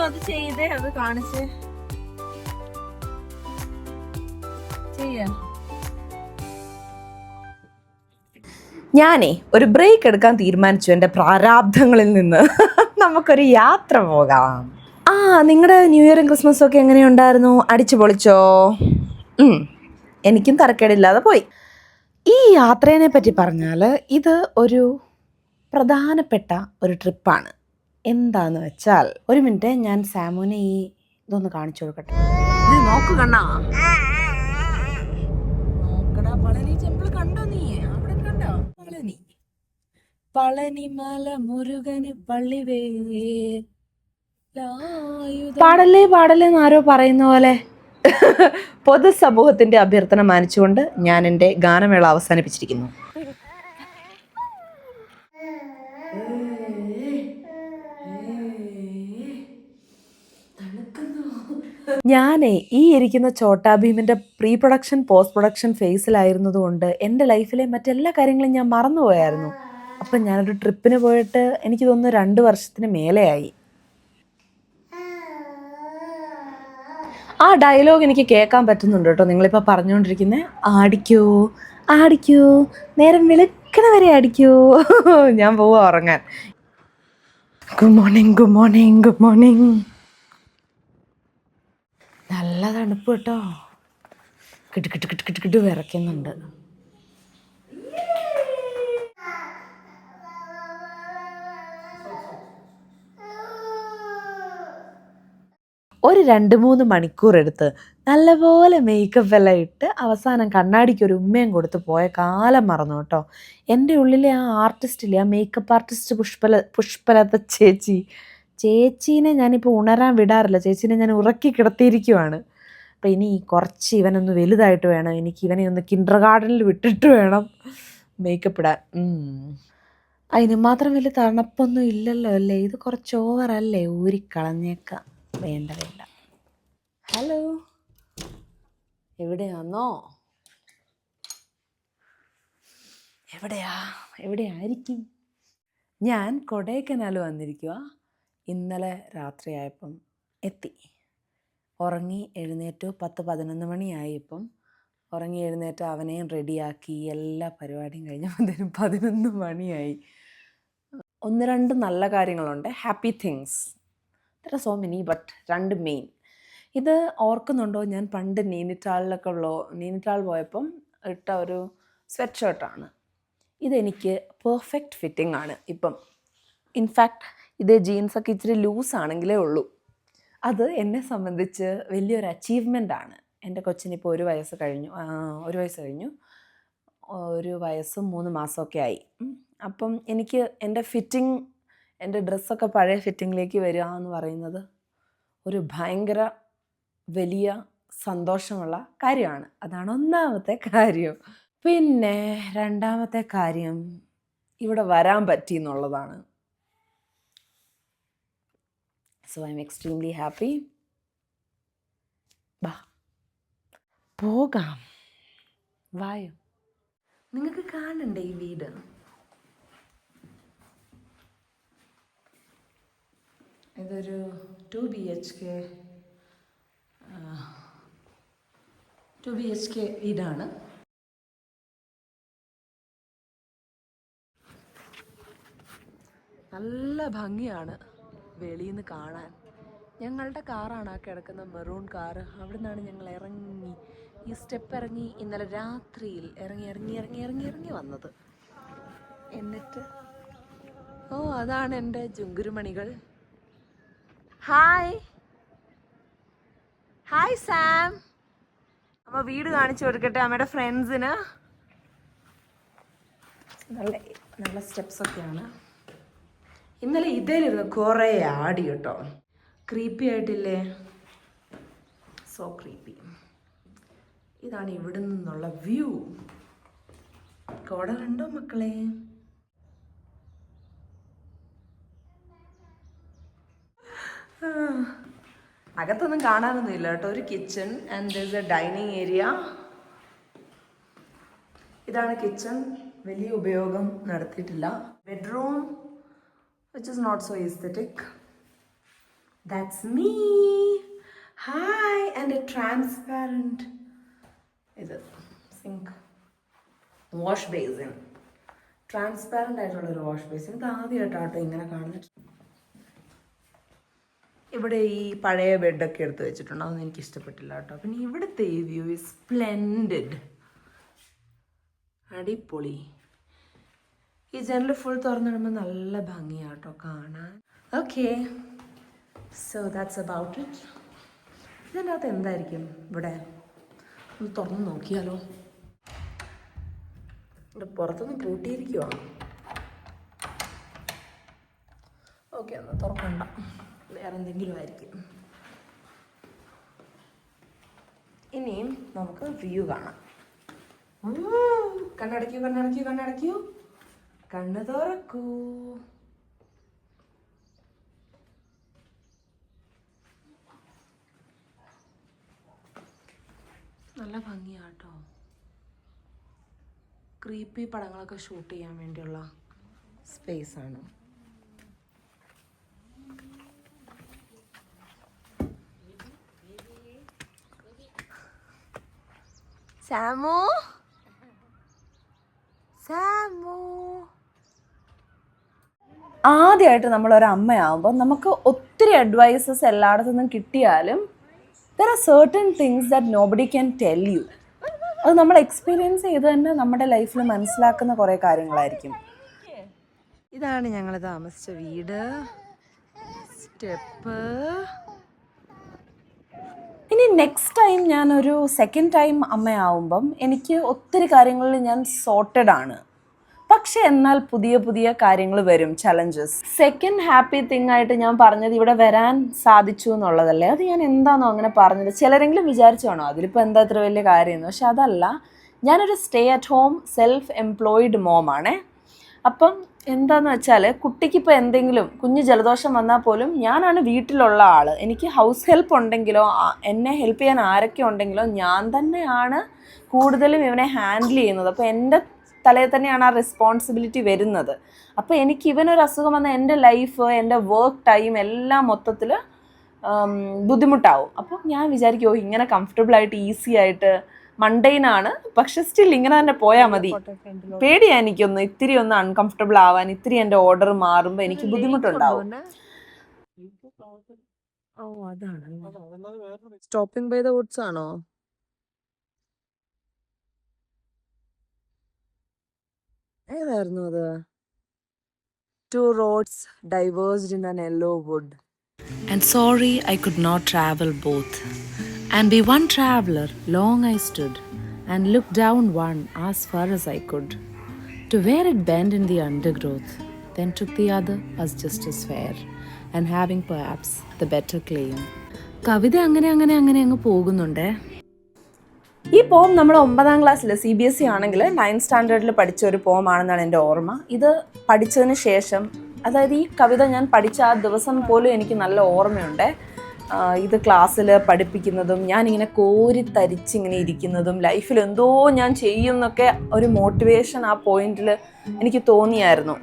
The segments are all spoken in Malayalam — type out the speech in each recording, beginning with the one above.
അത് ചെയ്തേ, അത് കാണിച്ച് ചെയ്യാം. ഞാനേ ഒരു ബ്രേക്ക് എടുക്കാൻ തീരുമാനിച്ചു എൻ്റെ പ്രാരാബ്ധങ്ങളിൽ നിന്ന്. നമുക്കൊരു യാത്ര പോകാം. നിങ്ങളുടെ ന്യൂ ഇയറും ക്രിസ്മസും ഒക്കെ എങ്ങനെയുണ്ടായിരുന്നു? അടിച്ചു പൊളിച്ചോ? എനിക്കും തരക്കേടില്ലാതെ പോയി. ഈ യാത്രേനെ പറ്റി പറഞ്ഞാൽ ഇത് ഒരു പ്രധാനപ്പെട്ട ഒരു ട്രിപ്പാണ്. എന്താന്ന് വെച്ചാൽ, ഒരു മിനിറ്റ്, ഞാൻ സാമുവിനെ ഇതൊന്ന് കാണിച്ചു കൊടുക്കട്ടെ. ഇത് നോക്കു കണ്ണാ, നോക്കടാ. പളനി ടെമ്പിൾ കണ്ടോ നീ? അവിടെ കണ്ടോ പളനിമല മുരുകന് പള്ളിവേ. പാടല്ലേ പാടല്ലേന്ന് ആരോ പറയുന്ന പോലെ പൊതുസമൂഹത്തിന്റെ അഭ്യർത്ഥന മാനിച്ചുകൊണ്ട് ഞാൻ എൻ്റെ ഗാനമേള അവസാനിപ്പിച്ചിരിക്കുന്നു. ഞാനേ ഈ ഇരിക്കുന്ന ഛോട്ടാ ഭീമിൻ്റെ പ്രീ പ്രൊഡക്ഷൻ പോസ്റ്റ് പ്രൊഡക്ഷൻ ഫേസിലായിരുന്നതുകൊണ്ട് എൻ്റെ ലൈഫിലെ മറ്റെല്ലാ കാര്യങ്ങളും ഞാൻ മറന്നുപോയായിരുന്നു. അപ്പം ഞാനൊരു ട്രിപ്പിന് പോയിട്ട് എനിക്ക് തോന്നുന്നു 2 വർഷത്തിന് മേലെയായി. ആ ഡയലോഗ് എനിക്ക് കേൾക്കാൻ പറ്റുന്നുണ്ട് കേട്ടോ. നിങ്ങളിപ്പോൾ പറഞ്ഞുകൊണ്ടിരിക്കുന്നത് ആടിക്കോ ആടിക്കോ, നേരം വെളുക്കണ വരെ അടിക്കോ. ഞാൻ പോവാ ഉറങ്ങാൻ. Good morning, good morning, good morning. നല്ല തണുപ്പ് കേട്ടോ. കിട്ട് കിട്ട് കിട്ട് കിട്ട് കിട്ട് വിറയ്ക്കുന്നുണ്ട്. ഒരു 2-3 മണിക്കൂർ എടുത്ത് നല്ലപോലെ മേക്കപ്പ് എല്ലാം ഇട്ട് അവസാനം കണ്ണാടിക്ക് ഒരു ഉമ്മയും കൊടുത്ത് പോയ കാലം മറന്നു കേട്ടോ. എൻ്റെ ഉള്ളിലെ ആ ആർട്ടിസ്റ്റില്ലേ, ആ മേക്കപ്പ് ആർട്ടിസ്റ്റ് പുഷ്പലത ചേച്ചീനെ ഞാനിപ്പോൾ ഉണരാൻ വിടാറില്ല. ചേച്ചീനെ ഞാൻ ഉറക്കി കിടത്തിയിരിക്കുവാണ്. അപ്പം ഇനി കുറച്ച് ഇവനൊന്ന് വലുതായിട്ട് വേണം, എനിക്ക് ഇവനെ ഒന്ന് കിൻഡർ ഗാർഡനിൽ വിട്ടിട്ട് വേണം മേക്കപ്പ് ഇടാൻ. അതിന് മാത്രം വലിയ തണുപ്പൊന്നും ഇല്ലല്ലോ അല്ലേ? ഇത് കുറച്ച് ഓവറല്ലേ? ഊരിക്കളഞ്ഞേക്കാം. വേണ്ട വേണ്ട. ഹലോ, എവിടെയാന്നോ? എവിടെയായിരിക്കും? ഞാൻ കൊടൈക്കനാൽ വന്നിരിക്കുക. ഇന്നലെ രാത്രിയായപ്പം എത്തി. ഉറങ്ങി എഴുന്നേറ്റു 10-11 മണിയായി. ഇപ്പം ഉറങ്ങി എഴുന്നേറ്റ് അവനെയും റെഡിയാക്കി എല്ലാ പരിപാടിയും കഴിഞ്ഞപ്പോഴത്തേനും 11 മണിയായി. 1-2 നല്ല കാര്യങ്ങളുണ്ട്, happy things. There are so many, but 2 main. ഇത് ഓർക്കുന്നുണ്ടോ? ഞാൻ പണ്ട് നൈനിറ്റാൾ പോയപ്പം ഇട്ട ഒരു സ്വെറ്റ് ഷർട്ടാണ്. ഇതെനിക്ക് പെർഫെക്റ്റ് ഫിറ്റിംഗ് ആണ് ഇപ്പം. ഇൻഫാക്റ്റ് ഇതേ ജീൻസൊക്കെ ഇച്ചിരി ലൂസാണെങ്കിലേ ഉള്ളൂ. അത് എന്നെ സംബന്ധിച്ച് വലിയൊരു അച്ചീവ്മെൻ്റ് ആണ്. എൻ്റെ കൊച്ചിനിപ്പോൾ 1 വയസ്സ് കഴിഞ്ഞു. 1 വയസ്സ് കഴിഞ്ഞു. 1 വയസ്സും 3 മാസമൊക്കെ ആയി. അപ്പം എനിക്ക് എൻ്റെ ഫിറ്റിംഗ്, എൻ്റെ ഡ്രസ്സൊക്കെ പഴയ ഫിറ്റിങ്ങിലേക്ക് വരിക എന്ന് പറയുന്നത് ഒരു ഭയങ്കര വലിയ സന്തോഷമുള്ള കാര്യമാണ്. അതാണ് ഒന്നാമത്തെ കാര്യം. പിന്നെ രണ്ടാമത്തെ കാര്യം, ഇവിടെ വരാൻ പറ്റി എന്നുള്ളതാണ്. So I am extremely happy. പോകാം, വായോ. നിങ്ങൾക്ക് കാണണ്ടേ ഈ വീട്? ഇതൊരു 2 BHK വീടാണ്. നല്ല ഭംഗിയാണ് വെളിയിൽ നിന്ന് കാണാൻ. ഞങ്ങളുടെ കാറാണ് ആ കിടക്കുന്ന മെറൂൺ കാറ്. അവിടെ നിന്നാണ് ഞങ്ങൾ ഇറങ്ങി, ഈ സ്റ്റെപ്പ് ഇറങ്ങി ഇന്നലെ രാത്രിയിൽ ഇറങ്ങി വന്നത്. എന്നിട്ട് അതാണ് എൻ്റെ ജുങ്കുരുമണികൾ. Hi Sam. അമ്മ വീട് കാണിച്ചു കൊടുക്കട്ടെ അമ്മയുടെ ഫ്രണ്ട്സിന്. നല്ല സ്റ്റെപ്സൊക്കെയാണ്. ഇന്നലെ ഇതിലിരുന്ന് കുറേ ആടി കേട്ടോ. ക്രീപ്പി ആയിട്ടില്ലേ? So creepy. ഇതാണ് ഇവിടെ നിന്നുള്ള വ്യൂ. കോട കണ്ടോ മക്കളെ? അകത്തൊന്നും കാണാനൊന്നും ഇല്ല കേട്ടോ. ഒരു kitchen and there is A dining area. ഇതാണ് കിച്ചൺ. വലിയ ഉപയോഗം നടത്തിയിട്ടില്ല. Bedroom which is not so aesthetic. That's me. Hi. And a transparent ഇത് സിങ്ക് വാഷ് ബേസിൻ. ട്രാൻസ്പാരൻ്റ് ആയിട്ടുള്ളൊരു വാഷ് ബേസിൻ. ഇത് ആദ്യമായിട്ടാട്ടോ ഇങ്ങനെ കാണുന്നത്. ഇവിടെ ഈ പഴയ ബെഡൊക്കെ എടുത്ത് വെച്ചിട്ടുണ്ട്, അതൊന്നും എനിക്ക് ഇഷ്ടപ്പെട്ടില്ല കേട്ടോ. പിന്നെ ഇവിടുത്തെ ഈ വ്യൂ ഇസ് സ്പ്ലെൻഡിഡ്, അടിപൊളി. ഈ ജനൽ ഫുൾ തുറന്നിടുമ്പോൾ നല്ല ഭംഗിയാട്ടോ കാണാൻ. Okay, so that's about it. ഇതിൻ്റെ അകത്ത് എന്തായിരിക്കും ഇവിടെ? ഒന്ന് തുറന്ന് നോക്കിയാലോ. ഇവിടെ പുറത്തുനിന്ന് പൂട്ടിയിരിക്കുവാ. ഓക്കെ, ഒന്ന് തുറക്കണ്ട, വേറെ എന്തെങ്കിലും ആയിരിക്കും. ഇനിയും നമുക്ക് വ്യൂ കാണാം. കണ്ണടയ്ക്കൂ, കണ്ണടയ്ക്കൂ, കണ്ണടയ്ക്കൂ, കണ്ണ് തുറക്കൂ. നല്ല ഭംഗിയാട്ടോ. ക്രീപ്പി പടങ്ങളൊക്കെ ഷൂട്ട് ചെയ്യാൻ വേണ്ടിയുള്ള സ്പേസ് ആണ്. സാമു, സാമു. ആദ്യമായിട്ട് നമ്മളൊരു അമ്മയാവുമ്പോൾ നമുക്ക് ഒത്തിരി അഡ്വൈസസ് എല്ലായിടത്തു നിന്നും കിട്ടിയാലും there are certain things that nobody can tell you. അത് നമ്മൾ എക്സ്പീരിയൻസ് ചെയ്ത് തന്നെ നമ്മുടെ ലൈഫിൽ മനസ്സിലാക്കുന്ന കുറേ കാര്യങ്ങളായിരിക്കും. ഇതാണ് ഞങ്ങൾ താമസിച്ച വീട്. സ്റ്റെപ്പ്. ഇനി നെക്സ്റ്റ് ടൈം ഞാനൊരു സെക്കൻഡ് ടൈം അമ്മയാവുമ്പം എനിക്ക് ഒത്തിരി കാര്യങ്ങളിൽ ഞാൻ സോർട്ടഡ് ആണ്. പക്ഷെ എന്നാൽ പുതിയ പുതിയ കാര്യങ്ങൾ വരും, ചലഞ്ചസ്. സെക്കൻഡ് ഹാപ്പി തിങ് ആയിട്ട് ഞാൻ പറഞ്ഞത് ഇവിടെ വരാൻ സാധിച്ചു എന്നുള്ളതല്ലേ. അത് ഞാൻ എന്താണോ അങ്ങനെ പറഞ്ഞത്. ചിലരെങ്കിലും വിചാരിച്ചു കാണോ അതിലിപ്പോൾ എന്താ ഇത്ര വലിയ കാര്യമെന്ന്. പക്ഷെ അതല്ല, ഞാനൊരു stay at home self employed മോമാണേ. അപ്പം എന്താന്ന് വെച്ചാൽ കുട്ടിക്കിപ്പോൾ എന്തെങ്കിലും കുഞ്ഞ് ജലദോഷം വന്നാൽ പോലും ഞാനാണ് വീട്ടിലുള്ള ആൾ. എനിക്ക് ഹൗസ് ഹെൽപ്പ് ഉണ്ടെങ്കിലോ എന്നെ ഹെൽപ്പ് ചെയ്യാൻ ആരൊക്കെ ഉണ്ടെങ്കിലോ ഞാൻ തന്നെയാണ് കൂടുതലും ഇവനെ ഹാൻഡിൽ ചെയ്യുന്നത്. അപ്പോൾ എൻ്റെ തലയിൽ തന്നെയാണ് ആ റെസ്പോൺസിബിലിറ്റി വരുന്നത്. അപ്പോൾ എനിക്ക് ഇവനൊരു അസുഖം വന്നാൽ എൻ്റെ ലൈഫ്, എൻ്റെ വർക്ക് ടൈം എല്ലാം മൊത്തത്തിൽ ബുദ്ധിമുട്ടാവും. അപ്പം ഞാൻ വിചാരിക്കുമോ ഇങ്ങനെ കംഫർട്ടബിളായിട്ട് ഈസി ആയിട്ട് മണ്ടൈനാണ്, പക്ഷെ സ്റ്റിൽ ഇങ്ങനെ തന്നെ പോയാൽ മതി. പേടിയാ എനിക്കൊന്ന് ഇത്തിരി ഒന്ന് അൺകംഫർട്ടബിൾ ആവാൻ. ഇത്തിരി എൻ്റെ ഓർഡർ മാറുമ്പോൾ എനിക്ക് ബുദ്ധിമുട്ടുണ്ടാവും. ഓ, അതാണ് സ്റ്റോപ്പിംഗ് ബൈ ദ വുഡ്സ് ആണോ? ഏതായിരുന്നു അത്? Two roads diverged in an yellow wood. And sorry I could not travel both. And be one traveler, long I stood, and looked down one as far as I could, to where it bent in the undergrowth, then took the other as just as fair, and having perhaps the better claim. കവിത അങ്ങനെ അങ്ങനെ അങ്ങനെ അങ്ങ് പോകുന്നുണ്ടേ. ഈ പോം നമ്മൾ 9ാം ക്ലാസ്സിൽ CBSE ആണെങ്കിൽ 9th സ്റ്റാൻഡേർഡിൽ പഠിച്ച ഒരു പോമാണെന്നാണ് എൻ്റെ ഓർമ്മ. ഇത് പഠിച്ചതിന് ശേഷം, അതായത് ഈ കവിത ഞാൻ പഠിച്ച ആ ദിവസം പോലും എനിക്ക് നല്ല ഓർമ്മയുണ്ട്. ഇത് ക്ലാസ്സിൽ പഠിപ്പിക്കുന്നതും ഞാനിങ്ങനെ കോരിത്തരിച്ചിങ്ങനെ ഇരിക്കുന്നതും ലൈഫിൽ എന്തോ ഞാൻ ചെയ്യും എന്നൊക്കെ ഒരു മോട്ടിവേഷൻ ആ പോയിന്റിൽ എനിക്ക് തോന്നിയായിരുന്നു.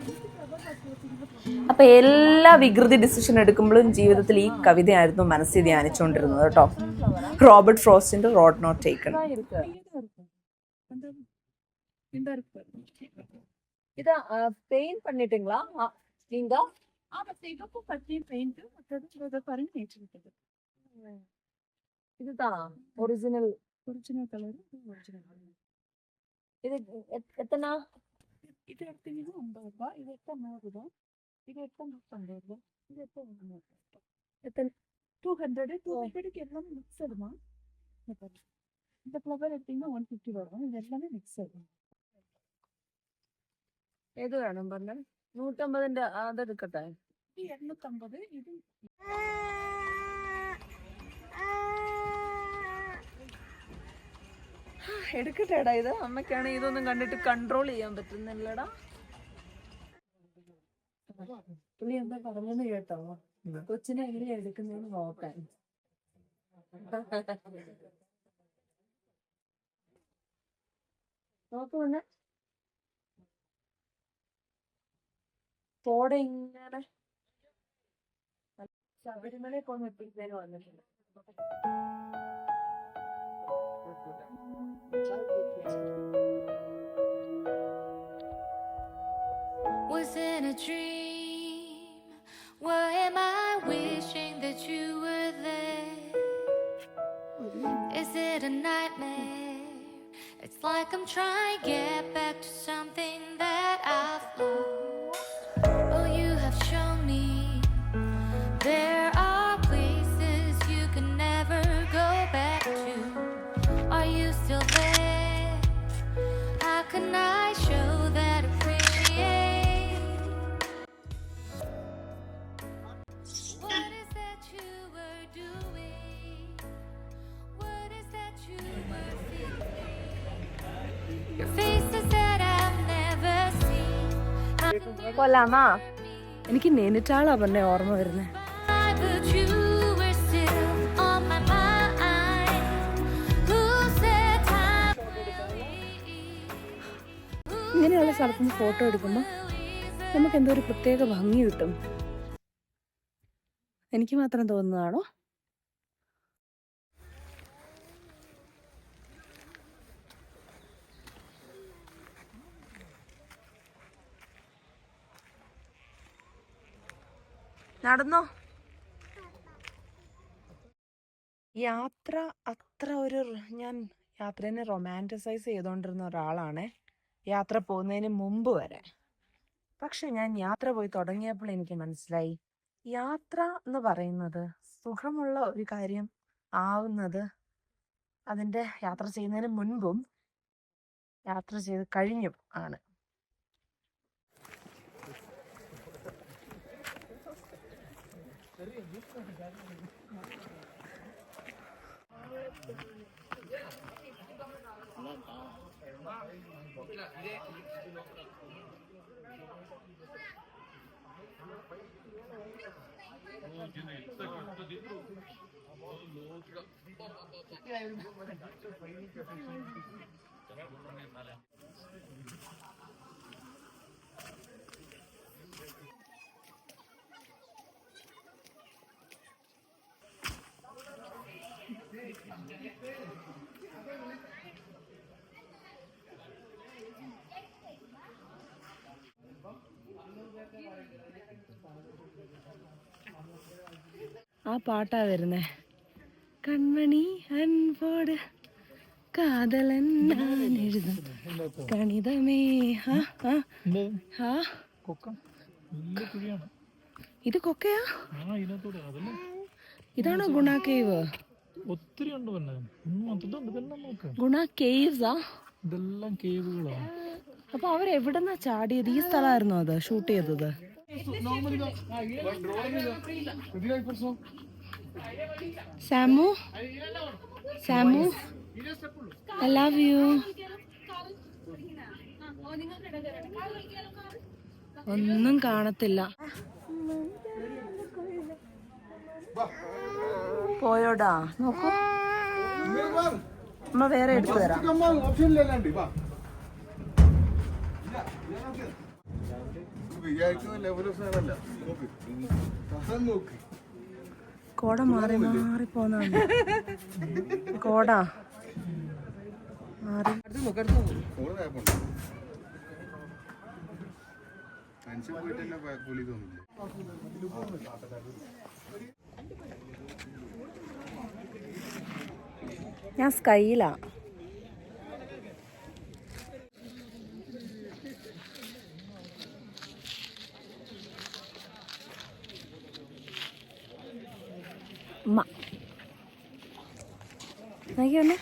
അപ്പം എല്ലാ വികൃതി ഡിസിഷൻ എടുക്കുമ്പോഴും ജീവിതത്തിൽ ഈ കവിതയായിരുന്നു മനസ്സിൽ ധ്യാനിച്ചുകൊണ്ടിരുന്നത് കേട്ടോ. റോബർട്ട് ഫ്രോസ്റ്റിന്റെ റോഡ് നോട്ട് ടേക്കൺ. ഇത് പെയിന്റ് பண்ணிட்டீங்களா நீங்க? சிகப்பு பச்சை பெயிண்ட் மற்றது பரிஞ்சிட்டு இருக்குது. இதுதான் ஒரிஜினல் கலர். இது எத்தனை? இது எடுத்தீங்கன்னா 50 ரூபாய். இது எடுத்தா 100 ரூபாய். இது எடுத்தா 150 ரூபாய். இது எடுத்தா 100 ரூபாய். எத்தனை? 200 எல்லாம் மிக்சடுமா. இந்த ஃப்ளவர் எடுத்தீங்கன்னா 150 வரும். இது எல்லாமே மிக்சடு. ഏത് വേണം പറഞ്ഞ? 150ന്റെ അതെടുക്കട്ടെ. 250. ഇത് എടുക്കട്ടെടാ. ഇത് അമ്മയ്ക്കാണ് ഇതൊന്നും കണ്ടിട്ട് കൺട്രോൾ ചെയ്യാൻ പറ്റുന്നില്ലടാ. പുള്ളി എന്താ പറഞ്ഞെന്ന് കേട്ടോ? കൊച്ചിനെ എങ്ങനെയാ എടുക്കുന്നതെന്ന് നോക്കാൻ. നോക്കുന്നെ പോടെ ഇങ്ങനെ ശബരിമലയിൽ പോകുന്ന എത്തിച്ചേരും വന്നിട്ടുണ്ട്. Was in a dream? Why am I wishing that you were there? Is it a nightmare? It's like I'm trying to get back to something that I've lost. Oh, you have shown me there are places you can never go back to. Are you still there? How can I show that appreciate? What is that you were doing? What is that you were feeling? Your faces that I've never seen. How can you കൊല്ലാമാ, എനിക്ക് നൈനിറ്റാളാ പറഞ്ഞ ഓർമ്മ വരുന്നത്. but you were still on my mind. Who said time ഇങ്ങനെയുള്ള സ്ഥലത്ത് നിന്ന് ഫോട്ടോ എടുക്കുമ്പോൾ നമുക്ക് എന്തോ ഒരു പ്രത്യേക ഭംഗി കിട്ടും. എനിക്ക് മാത്രം തോന്നുന്നതാണോ? നടന്നോ? യാത്ര ഞാൻ യാത്രേനെ റൊമാൻറ്റിസൈസ് ചെയ്തുകൊണ്ടിരുന്ന ഒരാളാണ് യാത്ര പോകുന്നതിന് മുമ്പ് വരെ. പക്ഷെ ഞാൻ യാത്ര പോയി തുടങ്ങിയപ്പോൾ എനിക്ക് മനസ്സിലായി, യാത്ര എന്ന് പറയുന്നത് സുഖമുള്ള ഒരു കാര്യം ആവുന്നത് അതിൻ്റെ യാത്ര ചെയ്യുന്നതിന് മുൻപും യാത്ര ചെയ്ത് കഴിഞ്ഞും ആണ്. ആ പാട്ടാ വരുന്നേ. കൺമണി അൻപോട് കാതലൻ ഞാൻ എഴുതും കണിതമേ. ഇത് കൊക്കയാ? ഇതാണോ ഗുണ കേവ്? ഒത്തിരി ഉണ്ട് ഗുണ കേവ്സാ? ഇതെല്ലാം കേവുകളാണ്. അപ്പൊ അവരെവിടെന്നാ ചാടിയത്? ഈ സ്ഥലമായിരുന്നോ അത് ഷൂട്ട് ചെയ്തത്? Samu, Samu, I love you. ഒന്നും കാണത്തില്ല. പോയോടാ? നോക്കൂ, അമ്മ വേറെ എടുത്തു തരാം. കോട മാറി മാറി പോന്നാണ്. കോട മാറി. ഞാൻ സ്കൈയിലാ. നോക്കിയൊന്നെ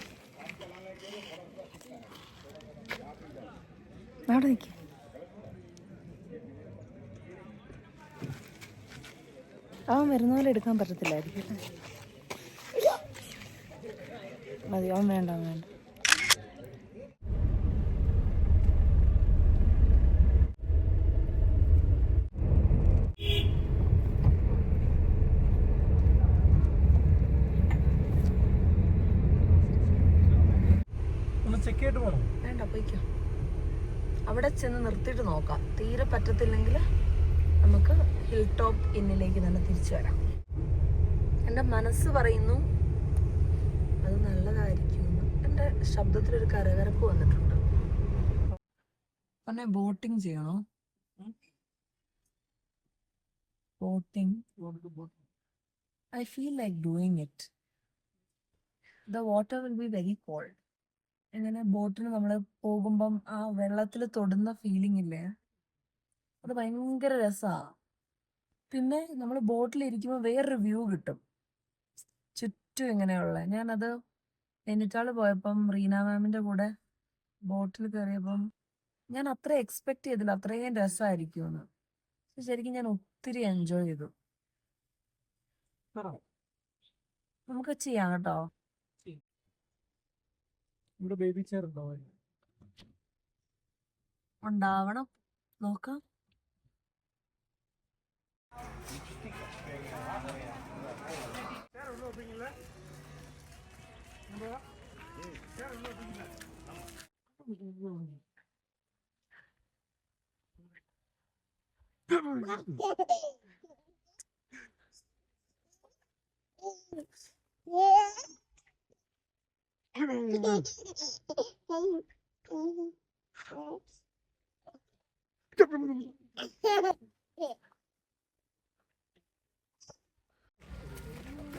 അവിടെ നിൽക്ക. അവൻ വരുന്ന പോലെ എടുക്കാൻ പറ്റത്തില്ലായിരിക്കും. മതി, അവൻ വേണ്ട, അവൻ വേണ്ട. വേണ്ട, പോയിക്കോ. അവിടെ ചെന്ന് നിർത്തിയിട്ട് നോക്കാം. തീരെ പറ്റത്തില്ലെങ്കിൽ നമുക്ക് ഹിൽ ടോപ്പ് ഇന്നിലേക്ക് തന്നെ തിരിച്ചു വരാം. എൻ്റെ മനസ്സ് പറയുന്നു അത് നല്ലതായിരിക്കുമെന്ന്. എൻ്റെ ശബ്ദത്തിലൊരു കരകരപ്പ് വന്നിട്ടുണ്ട്. പിന്നെ ബോട്ടിങ് ചെയ്യണോ? Boating I feel like doing it. The water will be very cold. ഇങ്ങനെ ബോട്ടിൽ നമ്മൾ പോകുമ്പം ആ വെള്ളത്തിൽ തൊടുന്ന ഫീലിംഗ് ഇല്ലേ, അത് ഭയങ്കര രസമാണ്. പിന്നെ നമ്മൾ ബോട്ടിൽ ഇരിക്കുമ്പോൾ വേറൊരു വ്യൂ കിട്ടും ചുറ്റും ഇങ്ങനെയുള്ള. ഞാനത് നൈനിറ്റാൾ പോയപ്പം റീന മാമിൻ്റെ കൂടെ ബോട്ടിൽ കയറിയപ്പം ഞാൻ അത്ര എക്സ്പെക്ട് ചെയ്തില്ല അത്രയും രസമായിരിക്കുമെന്ന്. ശരിക്കും ഞാൻ ഒത്തിരി എൻജോയ് ചെയ്തു. നമുക്ക് ചെയ്യാം കേട്ടോ. ഇവിടെ ബേബി ചെയർ ഉണ്ടാവണം, നോക്കാം.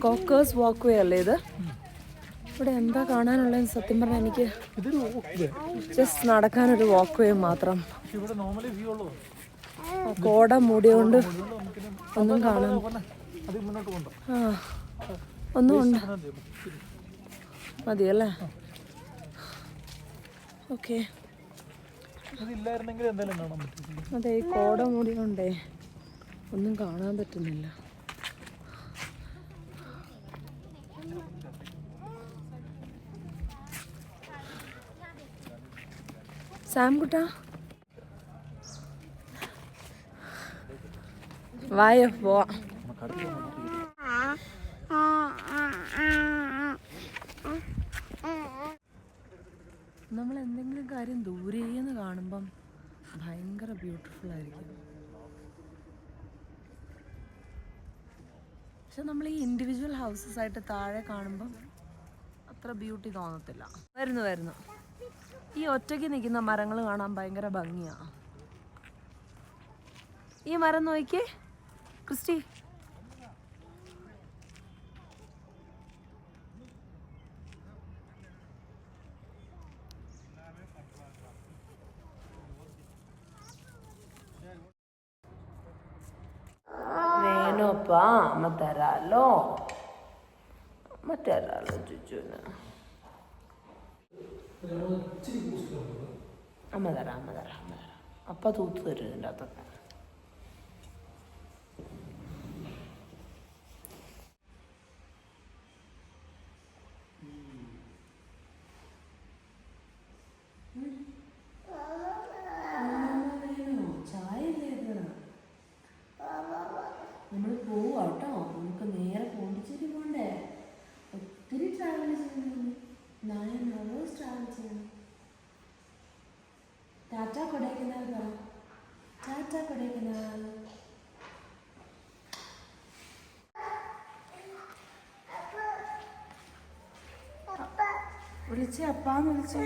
കോക്കേഴ്സ് വാക്ക് വേ അല്ലേ ഇത്? ഇവിടെ എന്താ കാണാനുള്ളത്? സത്യം പറഞ്ഞാൽ എനിക്ക് ജസ്റ്റ് നടക്കാനൊരു വാക്ക് വേ മാത്രം. കോട മൂടിയോണ്ട് ഒന്നും കാണാൻ ഒന്നും ഉണ്ട് മതിയല്ലേ? ഓക്കെ. അതെ, ഈ കോട മൂടിയോണ്ടേ ഒന്നും കാണാൻ പറ്റുന്നില്ല. സാംകുട്ടാ വായ പോവാ. നമ്മൾ എന്തെങ്കിലും കാര്യം ദൂരേന്ന് കാണുമ്പം ഭയങ്കര ബ്യൂട്ടിഫുൾ ആയിരിക്കും. പക്ഷെ നമ്മൾ ഈ ഇൻഡിവിജ്വൽ ഹൗസസ് ആയിട്ട് താഴെ കാണുമ്പം അത്ര ബ്യൂട്ടി തോന്നത്തില്ല. വരുന്നു ഈ ഒറ്റയ്ക്ക് നിൽക്കുന്ന മരങ്ങൾ കാണാൻ ഭയങ്കര ഭംഗിയാണ്. ഈ മരം നോക്കിയേ ക്രിസ്റ്റി. വേണോപ്പാ അമ്മ തരാലോ ചുച്ചുന്. അമ്മ തരാം അപ്പ തൂത്ത് തരും ഇതിൻ്റെ അകത്തൊക്കെ. നമ്മൾ പോവാട്ടോ. നമുക്ക് നേരെ പോണ്ടിച്ചേരി പോണ്ടേ? ഒത്തിരി ട്രാവൽ ചെയ്യണം. 9 hours ട്രാവൽ ചെയ്യണം. ടാറ്റ കൊടൈക്കനാൽ പറ. ടാറ്റ കൊടൈക്കനാൽ. വിളിച്ചേ, അപ്പാന്ന് വിളിച്ചേ.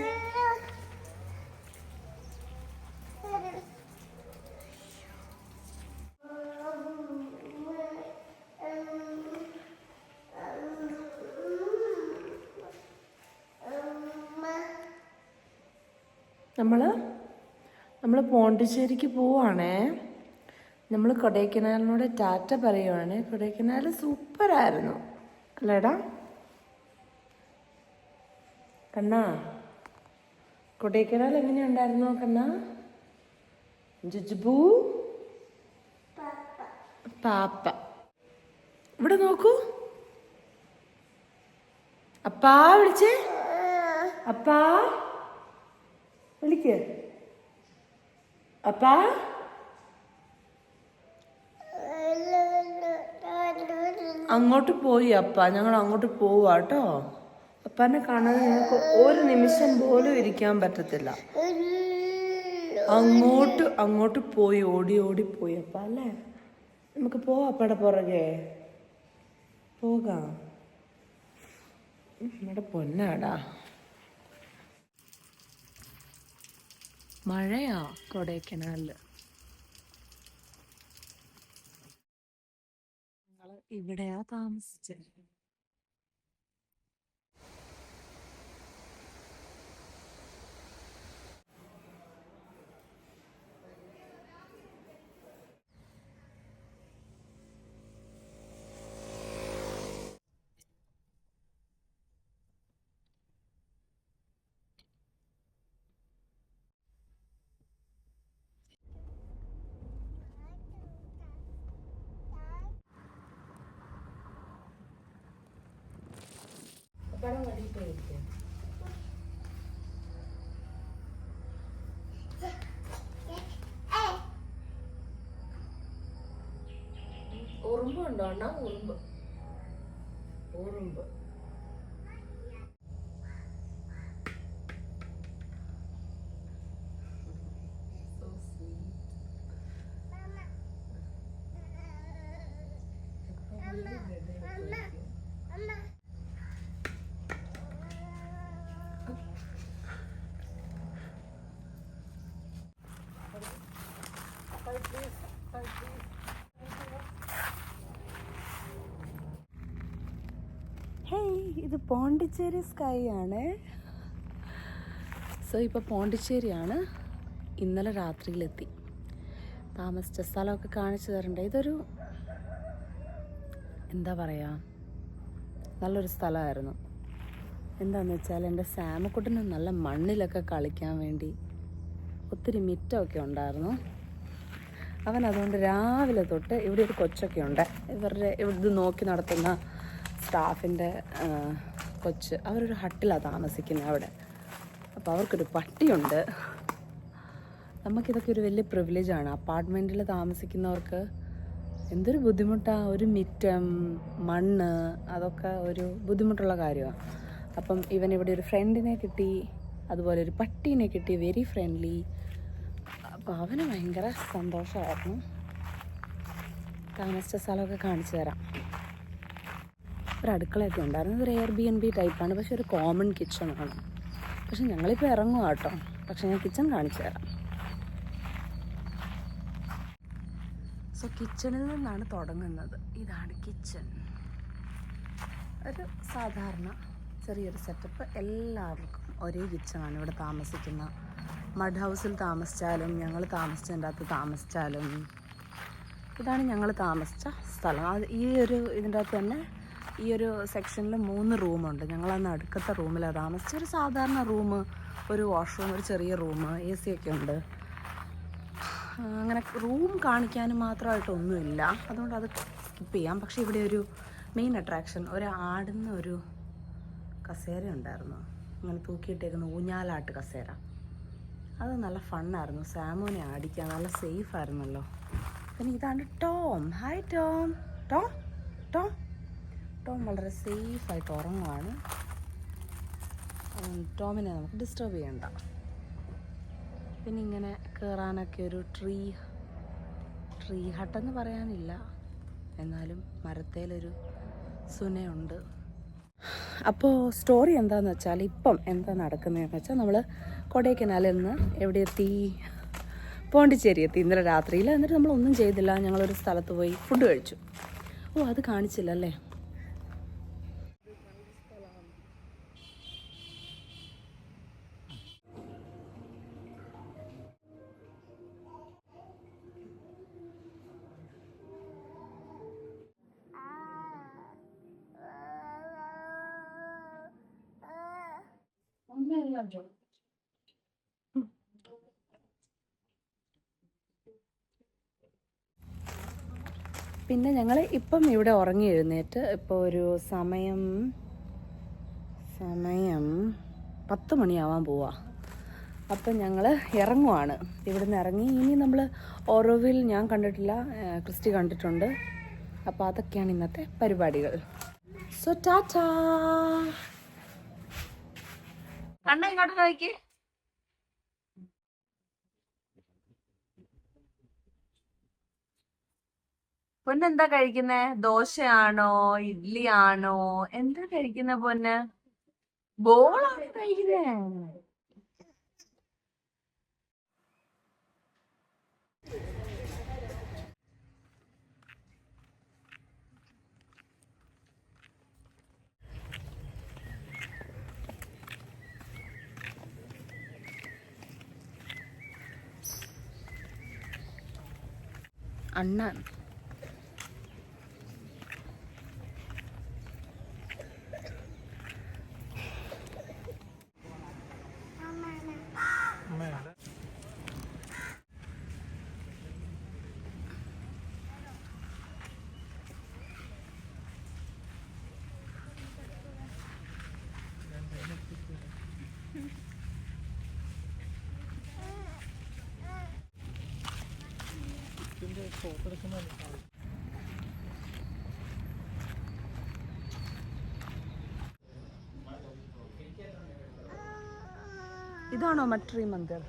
നമ്മൾ പോണ്ടിച്ചേരിക്ക് പോവാണേ. നമ്മൾ കൊടൈക്കനാലിനോട് ടാറ്റ പറയുവാണ്. കൊടൈക്കനാൽ സൂപ്പറായിരുന്നു അല്ലേടാ കണ്ണാ? കൊടൈക്കനാൽ എങ്ങനെയുണ്ടായിരുന്നു കണ്ണാ? ജുജുബു പാപ്പ ഇവിടെ നോക്കൂ. അപ്പാ വിളിച്ചേ. അപ്പാ വിളിക്ക്. അപ്പാ അങ്ങോട്ട് പോയി അപ്പ. ഞങ്ങൾ അങ്ങോട്ട് പോവാ കേട്ടോ. അപ്പാനെ കാണാതെ ഞങ്ങൾക്ക് ഒരു നിമിഷം പോലും ഇരിക്കാൻ പറ്റത്തില്ല. അങ്ങോട്ട് പോയി ഓടി പോയി അപ്പ അല്ലേ? നമുക്ക് പോവാം അപ്പയുടെ പുറകെ. പോകാം. നമ്മുടെ പൊന്നാടാ. മഴയാ കൊടൈക്കനാലില്. ഞങ്ങള് ഇവിടെയാ താമസിച്ചത്. ഉറുമ്പ് ഉണ്ടോ അണ്ണാ? ഉറുമ്പ് ഉറുമ്പ് ഹേയ്, ഇത് പോണ്ടിച്ചേരി സ്കൈ ആണ്. സോ ഇപ്പോൾ പോണ്ടിച്ചേരിയാണ്. ഇന്നലെ രാത്രിയിലെത്തി. താമസിച്ച സ്ഥലമൊക്കെ കാണിച്ചു തരണ്ടേ? ഇതൊരു എന്താ പറയുക, നല്ലൊരു സ്ഥലമായിരുന്നു. എന്താണെന്ന് വെച്ചാൽ എൻ്റെ സാമക്കുട്ടന് നല്ല മണ്ണിലൊക്കെ കളിക്കാൻ വേണ്ടി ഒത്തിരി മിറ്റമൊക്കെ ഉണ്ടായിരുന്നു. അവൻ അതുകൊണ്ട് രാവിലെ തൊട്ട് ഇവിടെ ഒരു കൊച്ചൊക്കെ ഉണ്ട്, ഇവരുടെ ഇത് നോക്കി നടത്തുന്ന സ്റ്റാഫിൻ്റെ കൊച്ച്. അവരൊരു ഹട്ടിലാണ് താമസിക്കുന്നത് അവിടെ. അപ്പോൾ അവർക്കൊരു പട്ടിയുണ്ട്. നമുക്കിതൊക്കെ ഒരു വലിയ പ്രിവിലേജാണ്. അപ്പാർട്ട്മെൻറ്റിൽ താമസിക്കുന്നവർക്ക് എന്തൊരു ബുദ്ധിമുട്ടാണ്. ഒരു മിറ്റം, മണ്ണ്, അതൊക്കെ ഒരു ബുദ്ധിമുട്ടുള്ള കാര്യമാണ്. അപ്പം ഇവനിവിടെ ഒരു ഫ്രണ്ടിനെ കിട്ടി, അതുപോലെ ഒരു പട്ടീനെ കിട്ടി, വെരി ഫ്രണ്ട്ലി. അപ്പോൾ അവന് ഭയങ്കര സന്തോഷമായിരുന്നു. താമസിച്ച സ്ഥലമൊക്കെ കാണിച്ചു തരാം. ഒരു അടുക്കളയൊക്കെ ഉണ്ടായിരുന്നു. ഇതൊരു Airbnb ടൈപ്പാണ്, പക്ഷെ ഒരു കോമൺ കിച്ചണാണ്. പക്ഷെ ഞങ്ങളിപ്പോൾ ഇറങ്ങുക കേട്ടോ. പക്ഷെ ഞാൻ കിച്ചൺ കാണിച്ചു തരാം. സോ കിച്ചണിൽ നിന്നാണ് തുടങ്ങുന്നത്. ഇതാണ് കിച്ചൺ. ഒരു സാധാരണ ചെറിയൊരു സെറ്റപ്പ്. എല്ലാവർക്കും ഒരേ കിച്ചണാണ് ഇവിടെ താമസിക്കുന്ന. മഡ് ഹൗസിൽ താമസിച്ചാലും ഞങ്ങൾ താമസിച്ചതിൻ്റെ അകത്ത് താമസിച്ചാലും ഇതാണ് ഞങ്ങൾ താമസിച്ച സ്ഥലം. അത് ഇതിൻ്റെ അകത്ത് തന്നെ ഈ ഒരു സെക്ഷനിൽ 3 റൂമുണ്ട്. ഞങ്ങളന്ന് അടുക്കത്തെ റൂമിലാണ് താമസിച്ച. ഒരു സാധാരണ റൂം, ഒരു വാഷ്റൂം, ഒരു ചെറിയ റൂം, AC ഒക്കെ ഉണ്ട്. അങ്ങനെ റൂം കാണിക്കാനും മാത്രമായിട്ടൊന്നുമില്ല, അതുകൊണ്ട് അത് സ്കിപ്പ് ചെയ്യാം. പക്ഷേ ഇവിടെ ഒരു മെയിൻ അട്രാക്ഷൻ, ഒരു ആടുന്ന ഒരു കസേര ഉണ്ടായിരുന്നു, ഇങ്ങനെ തൂക്കിയിട്ടേക്കുന്ന ഊഞ്ഞാലാട്ട് കസേര. അത് നല്ല ഫണ്ണായിരുന്നു. സാമോനെ ആടിക്കാൻ നല്ല സേഫ് ആയിരുന്നല്ലോ. പിന്നെ ഇതാണ് Tom. Hi Tom. Tom Tom Tom വളരെ സേഫായിട്ട് ഉറങ്ങുവാണ്. ടോമിനെ നമുക്ക് ഡിസ്റ്റർബ് ചെയ്യണ്ട. പിന്നെ ഇങ്ങനെ കയറാനൊക്കെ ഒരു ട്രീ ഹട്ടെന്ന് പറയാനില്ല, എന്നാലും മരത്തേലൊരു സുനയുണ്ട്. അപ്പോൾ സ്റ്റോറി എന്താണെന്ന് വെച്ചാൽ, ഇപ്പം എന്താ നടക്കുന്നതെന്ന് വെച്ചാൽ, നമ്മൾ കൊടൈക്കനാലിൽ നിന്ന് എവിടെ എത്തി? പോണ്ടിച്ചേരി എത്തി ഇന്നലെ രാത്രിയിൽ. എന്നിട്ട് നമ്മളൊന്നും ചെയ്തില്ല. ഞങ്ങളൊരു സ്ഥലത്ത് പോയി ഫുഡ് കഴിച്ചു. ഓ, അത് കാണിച്ചില്ലല്ലേ. പിന്നെ ഞങ്ങൾ ഇപ്പം ഇവിടെ ഉറങ്ങി എഴുന്നേറ്റ്. ഇപ്പോൾ ഒരു സമയം 10 മണിയാവാൻ പോവാ. അപ്പം ഞങ്ങൾ ഇറങ്ങുവാണ്. ഇവിടുന്ന് ഇറങ്ങി ഇനി നമ്മൾ ഓറോവിൽ ഞാൻ കണ്ടിട്ടില്ല, ക്രിസ്റ്റി കണ്ടിട്ടുണ്ട്. അപ്പോൾ അതൊക്കെയാണ് ഇന്നത്തെ പരിപാടികൾ. സോ ടാറ്റാ. അണ്ണ ഇങ്ങോട്ട് നോക്കി. പൊന്നെന്താ കഴിക്കുന്നേ? ദോശയാണോ ഇഡ്ഡലി ആണോ എന്താ കഴിക്കുന്ന പൊന്ന്? ബോളാണ് കഴിക്കുന്നേ. അണ്ണൻ ഇതാണോ മട്രി Mandir?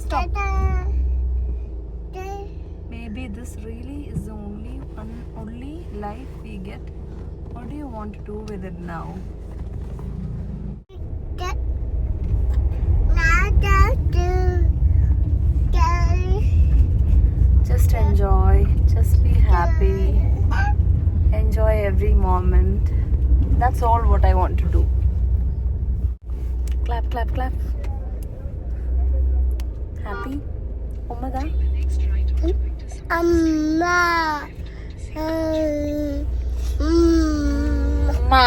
Stop. Maybe this really is the only life we get. What do you want to do with it now? Just enjoy, just be happy, enjoy every moment. That's all what I want to do. Clap, clap, clap. Happy? Ummada? Amma. Amma.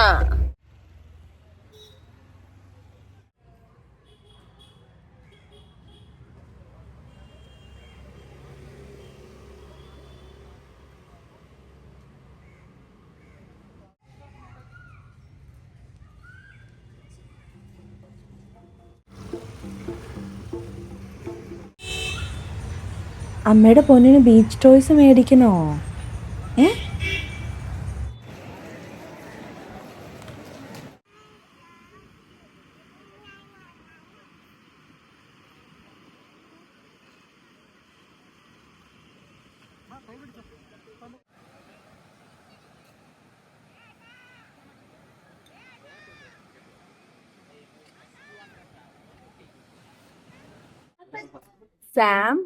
അമ്മയുടെ പൊന്നിന് ബീച്ച് ടോയ്സ് മേടിക്കണോ? സാം,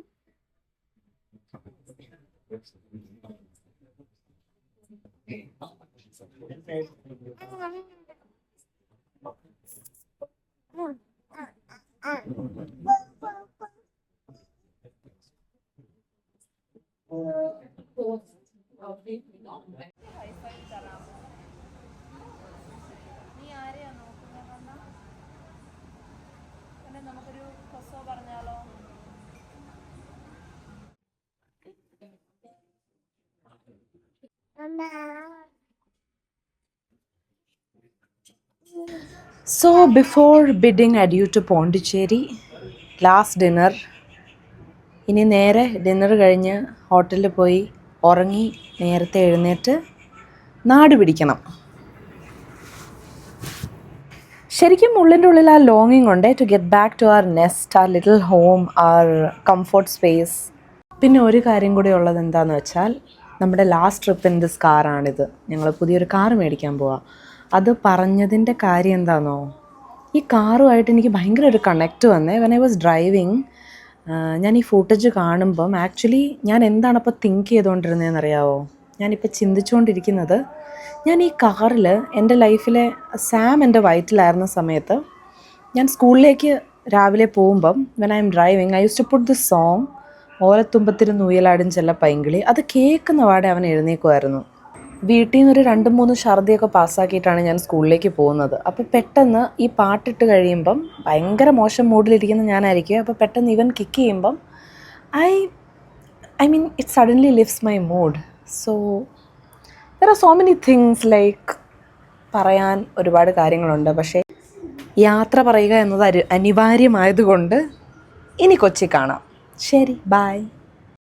നീ ആരെയാ നോക്കുന്നത്? നമുക്കൊരു കൊസോ പറഞ്ഞാലോ? So before bidding adieu to Pondicherry, last dinner. ഇനി നേരെ ഡിന്നർ കഴിഞ്ഞ് ഹോട്ടലിൽ പോയി ഉറങ്ങി നേരത്തെ എഴുന്നേറ്റ് നാട് പിടിക്കണം. ശരിക്കും ഉള്ളിൻ്റെ ഉള്ളിൽ ആ ലോങ്ങിങ് ഉണ്ട് to get back to our nest, our little home, our comfort space. പിന്നെ ഒരു കാര്യം കൂടി ഉള്ളത് എന്താണെന്ന് വെച്ചാൽ നമ്മുടെ ലാസ്റ്റ് ട്രിപ്പ് ഇൻ ദിസ് കാറാണിത്. ഞങ്ങൾ പുതിയൊരു കാർ മേടിക്കാൻ പോവാം. അത് പറഞ്ഞതിൻ്റെ കാര്യം എന്താണെന്നോ, ഈ കാറുമായിട്ട് എനിക്ക് ഭയങ്കര ഒരു കണക്റ്റ് വന്നേ. വെൻ ഐ വാസ് ഡ്രൈവിങ്, ഞാൻ ഈ ഫൂട്ടേജ് കാണുമ്പം ആക്ച്വലി ഞാൻ എന്താണപ്പോൾ തിങ്ക് ചെയ്തുകൊണ്ടിരുന്നതെന്ന് അറിയാമോ? ഞാനിപ്പോൾ ചിന്തിച്ചുകൊണ്ടിരിക്കുന്നത്, ഞാൻ ഈ കാറിൽ എൻ്റെ ലൈഫിലെ സാം എൻ്റെ വയറ്റിലായിരുന്ന സമയത്ത് ഞാൻ സ്കൂളിലേക്ക് രാവിലെ പോകുമ്പം when I am driving, I use to put this song, ഓലത്തുമ്പത്തിരുന്ന് ഊയലാടും ചെല്ല പൈങ്കിളി. അത് കേൾക്കുന്ന പാടെ അവൻ എഴുന്നേക്കുമായിരുന്നു. വീട്ടിൽ നിന്നൊരു 2-3 ഛർദിയൊക്കെ പാസ്സാക്കിയിട്ടാണ് ഞാൻ സ്കൂളിലേക്ക് പോകുന്നത്. അപ്പോൾ പെട്ടെന്ന് ഈ പാട്ടിട്ട് കഴിയുമ്പം ഭയങ്കര മോശം മൂഡിലിരിക്കുന്ന ഞാനായിരിക്കും. അപ്പോൾ പെട്ടെന്ന് ഇവൻ കിക്ക് ചെയ്യുമ്പം I mean it suddenly lifts my mood. So there are so many things like പറയാൻ ഒരുപാട് കാര്യങ്ങളുണ്ട്. പക്ഷേ യാത്ര പറയുക എന്നത് അനിവാര്യമായതുകൊണ്ട് ഇനി കൊച്ചി കാണാം. ശരി, ബൈ.